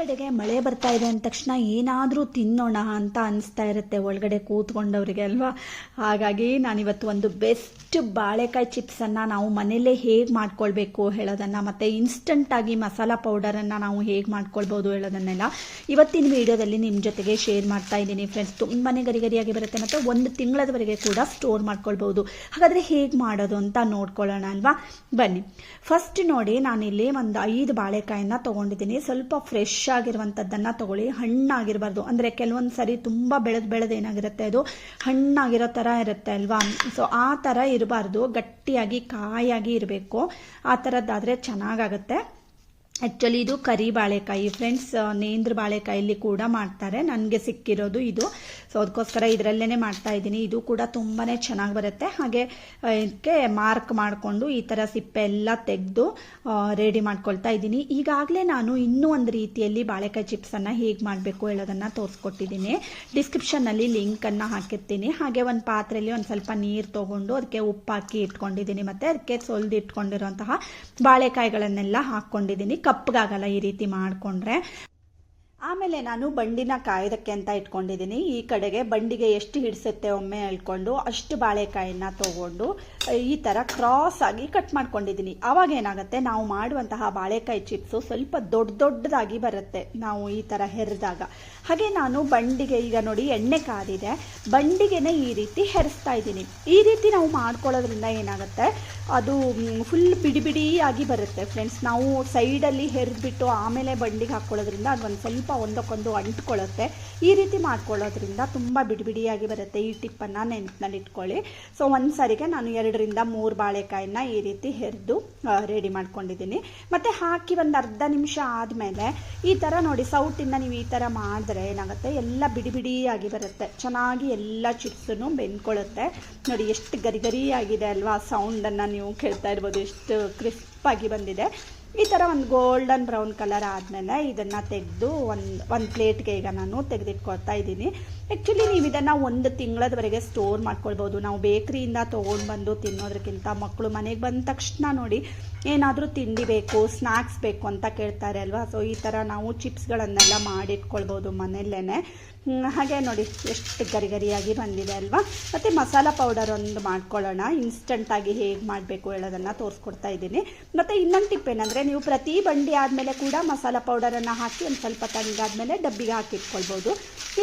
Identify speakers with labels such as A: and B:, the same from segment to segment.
A: ಕಡೆಗೆ ಮಳೆ ಬರ್ತಾ ಇದೆ ಅಂದ ತಕ್ಷಣ ಏನಾದರೂ ತಿನ್ನೋಣ ಅಂತ ಅನಿಸ್ತಾ ಇರುತ್ತೆ ಒಳಗಡೆ ಕೂತ್ಕೊಂಡವರಿಗೆ ಅಲ್ವಾ. ಹಾಗಾಗಿ ನಾನಿವತ್ತು ಒಂದು ಬೆಸ್ಟ್ ಬಾಳೆಕಾಯಿ ಚಿಪ್ಸನ್ನು ನಾವು ಮನೆಯಲ್ಲೇ ಹೇಗೆ ಮಾಡ್ಕೊಳ್ಬೇಕು ಹೇಳೋದನ್ನು, ಮತ್ತು ಇನ್ಸ್ಟಂಟಾಗಿ ಮಸಾಲ ಪೌಡರನ್ನು ನಾವು ಹೇಗೆ ಮಾಡ್ಕೊಳ್ಬೋದು ಹೇಳೋದನ್ನೆಲ್ಲ ಇವತ್ತಿನ ವಿಡಿಯೋದಲ್ಲಿ ನಿಮ್ಮ ಜೊತೆಗೆ ಶೇರ್ ಮಾಡ್ತಾ ಇದ್ದೀನಿ ಫ್ರೆಂಡ್ಸ್. ತುಂಬಾ ಗರಿಗರಿಯಾಗಿ ಬರುತ್ತೆ ಮತ್ತು ಒಂದು ತಿಂಗಳದವರೆಗೆ ಕೂಡ ಸ್ಟೋರ್ ಮಾಡ್ಕೊಳ್ಬೋದು. ಹಾಗಾದರೆ ಹೇಗೆ ಮಾಡೋದು ಅಂತ ನೋಡ್ಕೊಳ್ಳೋಣ ಅಲ್ವಾ, ಬನ್ನಿ. ಫಸ್ಟ್ ನೋಡಿ, ನಾನಿಲ್ಲಿ ಒಂದು 5 ಬಾಳೆಕಾಯಿನ ತೊಗೊಂಡಿದ್ದೀನಿ. ಸ್ವಲ್ಪ ಫ್ರೆಶ್ ಆಗಿರುವಂಥದ್ದನ್ನು ತಗೊಳ್ಳಿ, ಹಣ್ಣಾಗಿರಬಾರ್ದು. ಅಂದರೆ ಕೆಲವೊಂದು ಸರಿ ತುಂಬ ಬೆಳೆದು ಏನಾಗಿರುತ್ತೆ, ಅದು ಹಣ್ಣಾಗಿರೋ ಥರ ಇರುತ್ತೆ ಅಲ್ವಾ. ಸೊ ಆ ಥರ ಇರಬಾರ್ದು, ಗಟ್ಟಿಯಾಗಿ ಕಾಯಾಗಿ ಇರಬೇಕು. ಆ ಥರದ್ದಾದರೆ ಚೆನ್ನಾಗಾಗುತ್ತೆ. ಆ್ಯಕ್ಚುಲಿ ಇದು ಕರಿ ಬಾಳೆಕಾಯಿ ಫ್ರೆಂಡ್ಸ್, ನೇಂದ್ರ ಬಾಳೆಕಾಯಲ್ಲಿ ಕೂಡ ಮಾಡ್ತಾರೆ. ನನಗೆ ಸಿಕ್ಕಿರೋದು ಇದು, ಸೊ ಅದಕ್ಕೋಸ್ಕರ ಇದರಲ್ಲೇ ಮಾಡ್ತಾ ಇದ್ದೀನಿ. ಇದು ಕೂಡ ತುಂಬಾ ಚೆನ್ನಾಗಿ ಬರುತ್ತೆ. ಹಾಗೆ ಇದಕ್ಕೆ ಮಾರ್ಕ್ ಮಾಡಿಕೊಂಡು ಈ ಥರ ಸಿಪ್ಪೆ ಎಲ್ಲ ತೆಗೆದು ರೆಡಿ ಮಾಡ್ಕೊಳ್ತಾ ಇದ್ದೀನಿ. ಈಗಾಗಲೇ ನಾನು ಇನ್ನೂ ಒಂದು ರೀತಿಯಲ್ಲಿ ಬಾಳೆಕಾಯಿ ಚಿಪ್ಸನ್ನು ಹೇಗೆ ಮಾಡಬೇಕು ಹೇಳೋದನ್ನು ತೋರಿಸ್ಕೊಟ್ಟಿದ್ದೀನಿ. ಡಿಸ್ಕ್ರಿಪ್ಷನ್ನಲ್ಲಿ ಲಿಂಕನ್ನು ಹಾಕಿರ್ತೀನಿ. ಹಾಗೆ ಒಂದು ಪಾತ್ರೆಯಲ್ಲಿ ಒಂದು ಸ್ವಲ್ಪ ನೀರು ತೊಗೊಂಡು ಅದಕ್ಕೆ ಉಪ್ಪು ಹಾಕಿ ಇಟ್ಕೊಂಡಿದ್ದೀನಿ, ಮತ್ತು ಅದಕ್ಕೆ ಸೊಲ್ದು ಇಟ್ಕೊಂಡಿರುವಂತಹ ಬಾಳೆಕಾಯಿಗಳನ್ನೆಲ್ಲ ಹಾಕ್ಕೊಂಡಿದ್ದೀನಿ. ಕಪ್ಪಗಾಗಲ್ಲ ಈ ರೀತಿ ಮಾಡಿಕೊಂಡ್ರೆ. ಆಮೇಲೆ ನಾನು ಬಂಡಿನ ಕಾಯೋದಕ್ಕೆ ಅಂತ ಇಟ್ಕೊಂಡಿದ್ದೀನಿ. ಈ ಕಡೆಗೆ ಬಂಡಿಗೆ ಎಷ್ಟು ಹಿಡಿಸುತ್ತೆ ಒಮ್ಮೆ ಹೇಳ್ಕೊಂಡು ಅಷ್ಟು ಬಾಳೆಕಾಯಿನ ತೊಗೊಂಡು ಈ ಥರ ಕ್ರಾಸ್ ಆಗಿ ಕಟ್ ಮಾಡ್ಕೊಂಡಿದ್ದೀನಿ. ಆವಾಗ ಏನಾಗುತ್ತೆ, ನಾವು ಮಾಡುವಂತಹ ಬಾಳೆಕಾಯಿ ಚಿಪ್ಸು ಸ್ವಲ್ಪ ದೊಡ್ಡದಾಗಿ ಬರುತ್ತೆ ನಾವು ಈ ಥರ ಹೆರಿದಾಗ. ಹಾಗೆ ನಾನು ಬಂಡಿಗೆ ಈಗ ನೋಡಿ ಎಣ್ಣೆ ಕಾದಿದೆ, ಬಂಡಿಗೆನೇ ಈ ರೀತಿ ಹೆರಿಸ್ತಾ ಇದ್ದೀನಿ. ಈ ರೀತಿ ನಾವು ಮಾಡ್ಕೊಳ್ಳೋದ್ರಿಂದ ಏನಾಗುತ್ತೆ, ಅದು ಫುಲ್ ಬಿಡಿಯಾಗಿ ಬರುತ್ತೆ ಫ್ರೆಂಡ್ಸ್. ನಾವು ಸೈಡಲ್ಲಿ ಹೆರಿದ್ಬಿಟ್ಟು ಆಮೇಲೆ ಬಂಡಿಗೆ ಹಾಕ್ಕೊಳ್ಳೋದ್ರಿಂದ ಅದು ಒಂದು ಸ್ವಲ್ಪ ಒಂದಕ್ಕೊಂದು ಅಂಟ್ಕೊಳ್ಳುತ್ತೆ. ಈ ರೀತಿ ಮಾಡ್ಕೊಳ್ಳೋದ್ರಿಂದ ತುಂಬ ಬಿಡಿಯಾಗಿ ಬರುತ್ತೆ. ಈ ಟಿಪ್ಪನ್ನು ನೆನಪಿನಲ್ಲಿ ಇಟ್ಕೊಳ್ಳಿ. ಸೊ ಒಂದು ಸಾರಿಗೆ ನಾನು 2 ರಿಂದ 3 ಬಾಳೆಕಾಯಿನ ಈ ರೀತಿ ಹೆರಿದು ರೆಡಿ ಮಾಡ್ಕೊಂಡಿದ್ದೀನಿ. ಮತ್ತು ಹಾಕಿ ಒಂದು ಅರ್ಧ ನಿಮಿಷ ಆದಮೇಲೆ ಈ ಥರ ನೋಡಿ, ಸೌಟಿಂದ ನೀವು ಈ ಥರ ಮಾಡಿದ್ರೆ ಏನಾಗುತ್ತೆ, ಎಲ್ಲ ಬಿಡಿಯಾಗಿ ಬರುತ್ತೆ. ಚೆನ್ನಾಗಿ ಎಲ್ಲ ಚಿಪ್ಸನ್ನು ಬೆಂದ್ಕೊಳ್ಳುತ್ತೆ. ನೋಡಿ ಎಷ್ಟು ಗರಿಗರಿಯಾಗಿದೆ ಅಲ್ವಾ, ಸೌಂಡನ್ನು ನೀವು ಕೇಳ್ತಾ ಇರ್ಬೋದು, ಎಷ್ಟು ಕ್ರಿಸ್ಪ್ ಆಗಿ ಬಂದಿದೆ. ಈ ಥರ ಒಂದು ಗೋಲ್ಡನ್ ಬ್ರೌನ್ ಕಲರ್ ಆದಮೇಲೆ ಇದನ್ನು ತೆಗೆದು ಒಂದು ಪ್ಲೇಟ್ಗೆ ಈಗ ನಾನು ತೆಗೆದಿಟ್ಕೊಳ್ತಾ ಇದ್ದೀನಿ. ಆ್ಯಕ್ಚುಲಿ ನೀವು ಇದನ್ನು 1 ತಿಂಗಳದವರೆಗೆ ಸ್ಟೋರ್ ಮಾಡ್ಕೊಳ್ಬೋದು. ನಾವು ಬೇಕ್ರಿಯಿಂದ ತೊಗೊಂಡು ಬಂದು ತಿನ್ನೋದಕ್ಕಿಂತ ಮಕ್ಕಳು ಮನೆಗೆ ಬಂದ ತಕ್ಷಣ ನೋಡಿ ಏನಾದರೂ ತಿಂಡಿ ಬೇಕು, ಸ್ನ್ಯಾಕ್ಸ್ ಬೇಕು ಅಂತ ಕೇಳ್ತಾರೆ ಅಲ್ವಾ. ಸೊ ಈ ಥರ ನಾವು ಚಿಪ್ಸ್ಗಳನ್ನೆಲ್ಲ ಮಾಡಿಟ್ಕೊಳ್ಬೋದು ಮನೆಯಲ್ಲೇ. ಹಾಗೆ ನೋಡಿ ಎಷ್ಟು ಗರಿಗರಿಯಾಗಿ ಬಂದಿದೆ ಅಲ್ವಾ. ಮತ್ತು ಮಸಾಲ ಪೌಡರ್ ಒಂದು ಮಾಡ್ಕೊಳ್ಳೋಣ, ಇನ್ಸ್ಟಂಟಾಗಿ ಹೇಗೆ ಮಾಡಬೇಕು ಹೇಳೋದನ್ನು ತೋರಿಸ್ಕೊಡ್ತಾ ಇದ್ದೀನಿ. ಮತ್ತು ಇನ್ನೊಂದು ಟಿಪ್ ಏನಂದರೆ, ನೀವು ಪ್ರತಿ ಬಂಡಿ ಆದಮೇಲೆ ಕೂಡ ಮಸಾಲ ಪೌಡರನ್ನು ಹಾಕಿ ಒಂದು ಸ್ವಲ್ಪ ತಣ್ಣಗಾದ್ಮೇಲೆ ಡಬ್ಬಿಗೆ ಹಾಕಿಟ್ಕೊಳ್ಬೋದು.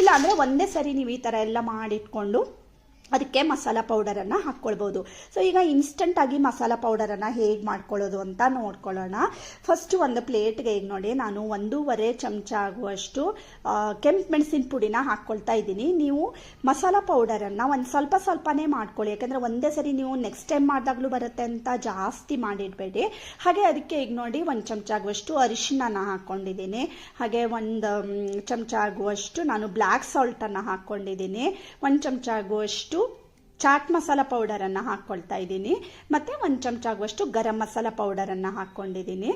A: ಇಲ್ಲಾಂದರೆ ಒಂದೇ ಸರಿ ನೀವು ಈ ಥರ ಎಲ್ಲ ಮಾಡಿಟ್ಕೊಂಡು ಅದಕ್ಕೆ ಮಸಾಲ ಪೌಡರನ್ನು ಹಾಕ್ಕೊಳ್ಬೋದು. ಸೊ ಈಗ ಇನ್ಸ್ಟಂಟಾಗಿ ಮಸಾಲ ಪೌಡರನ್ನು ಹೇಗೆ ಮಾಡ್ಕೊಳ್ಳೋದು ಅಂತ ನೋಡ್ಕೊಳ್ಳೋಣ. ಫಸ್ಟು ಒಂದು ಪ್ಲೇಟ್ಗೆ ಈಗ ನೋಡಿ, ನಾನು 1.5 ಚಮಚ ಆಗುವಷ್ಟು ಕೆಂಪು ಮೆಣಸಿನ ಪುಡಿನ ಹಾಕ್ಕೊಳ್ತಾ ಇದ್ದೀನಿ. ನೀವು ಮಸಾಲ ಪೌಡರನ್ನು ಒಂದು ಸ್ವಲ್ಪನೇ ಮಾಡ್ಕೊಳ್ಳಿ, ಯಾಕಂದರೆ ಒಂದೇ ಸರಿ ನೀವು ನೆಕ್ಸ್ಟ್ ಟೈಮ್ ಮಾಡಿದಾಗಲೂ ಬರುತ್ತೆ ಅಂತ ಜಾಸ್ತಿ ಮಾಡಿಡಬೇಡಿ. ಹಾಗೆ ಅದಕ್ಕೆ ಈಗ ನೋಡಿ 1 ಚಮಚ ಆಗುವಷ್ಟು ಅರಿಶಿನ ಹಾಕ್ಕೊಂಡಿದ್ದೀನಿ. ಹಾಗೆ 1 ಚಮಚ ಆಗುವಷ್ಟು ನಾನು ಬ್ಲ್ಯಾಕ್ ಸಾಲ್ಟನ್ನು ಹಾಕ್ಕೊಂಡಿದ್ದೀನಿ. 1 ಚಮಚ ಆಗುವಷ್ಟು ಚಾಟ್ ಮಸಾಲ ಪೌಡರನ್ನು ಹಾಕ್ಕೊಳ್ತಾ ಇದ್ದೀನಿ. ಮತ್ತು 1 ಚಮಚ ಆಗುವಷ್ಟು ಗರಂ ಮಸಾಲ ಪೌಡರನ್ನು ಹಾಕ್ಕೊಂಡಿದ್ದೀನಿ.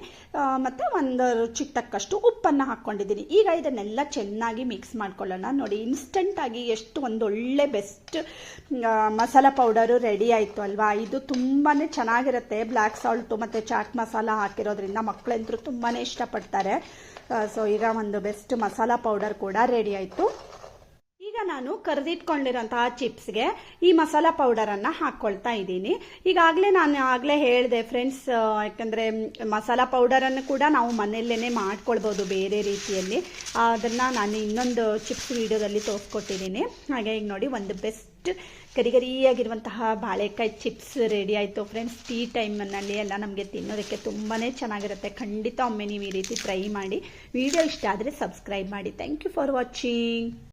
A: ಮತ್ತು 1 ರುಚಿಗೆ ತಕ್ಕಷ್ಟು ಉಪ್ಪನ್ನು ಹಾಕ್ಕೊಂಡಿದ್ದೀನಿ. ಈಗ ಇದನ್ನೆಲ್ಲ ಚೆನ್ನಾಗಿ ಮಿಕ್ಸ್ ಮಾಡ್ಕೊಳ್ಳೋಣ. ನೋಡಿ ಇನ್ಸ್ಟಂಟಾಗಿ ಎಷ್ಟು ಒಂದೊಳ್ಳೆ ಬೆಸ್ಟ್ ಮಸಾಲ ಪೌಡರು ರೆಡಿ ಆಯಿತು ಅಲ್ವಾ. ಇದು ತುಂಬಾ ಚೆನ್ನಾಗಿರುತ್ತೆ. ಬ್ಲ್ಯಾಕ್ ಸಾಲ್ಟು ಮತ್ತು ಚಾಟ್ ಮಸಾಲ ಹಾಕಿರೋದ್ರಿಂದ ಮಕ್ಕಳಂತರೂ ತುಂಬಾ ಇಷ್ಟಪಡ್ತಾರೆ. ಸೊ ಈಗ ಒಂದು ಬೆಸ್ಟ್ ಮಸಾಲ ಪೌಡರ್ ಕೂಡ ರೆಡಿ ಆಯಿತು. ಈಗ ನಾನು ಕರೆದಿಟ್ಕೊಂಡಿರೋಂತಹ ಚಿಪ್ಸ್ಗೆ ಈ ಮಸಾಲ ಪೌಡರನ್ನು ಹಾಕ್ಕೊಳ್ತಾ ಇದ್ದೀನಿ. ನಾನು ಆಗಲೇ ಹೇಳಿದೆ ಫ್ರೆಂಡ್ಸ್, ಯಾಕಂದರೆ ಮಸಾಲ ಪೌಡರನ್ನು ಕೂಡ ನಾವು ಮನೆಯಲ್ಲೇ ಮಾಡ್ಕೊಳ್ಬೋದು ಬೇರೆ ರೀತಿಯಲ್ಲಿ. ಅದನ್ನು ನಾನು ಇನ್ನೊಂದು ಚಿಪ್ಸ್ ವಿಡಿಯೋದಲ್ಲಿ ತೋರಿಸ್ಕೊಟ್ಟಿದ್ದೀನಿ. ಹಾಗೆ ಈಗ ನೋಡಿ ಒಂದು ಬೆಸ್ಟ್ ಗರಿಗರಿಯಾಗಿರುವಂತಹ ಬಾಳೆಕಾಯಿ ಚಿಪ್ಸ್ ರೆಡಿ ಆಯಿತು ಫ್ರೆಂಡ್ಸ್. ಟೀ ಟೈಮ್ನಲ್ಲಿ ಎಲ್ಲ ನಮಗೆ ತಿನ್ನೋದಕ್ಕೆ ತುಂಬಾ ಚೆನ್ನಾಗಿರುತ್ತೆ. ಖಂಡಿತ ಒಮ್ಮೆ ನೀವು ಈ ರೀತಿ ಟ್ರೈ ಮಾಡಿ. ವಿಡಿಯೋ ಇಷ್ಟ ಆದರೆ ಸಬ್ಸ್ಕ್ರೈಬ್ ಮಾಡಿ. Thank you for watching.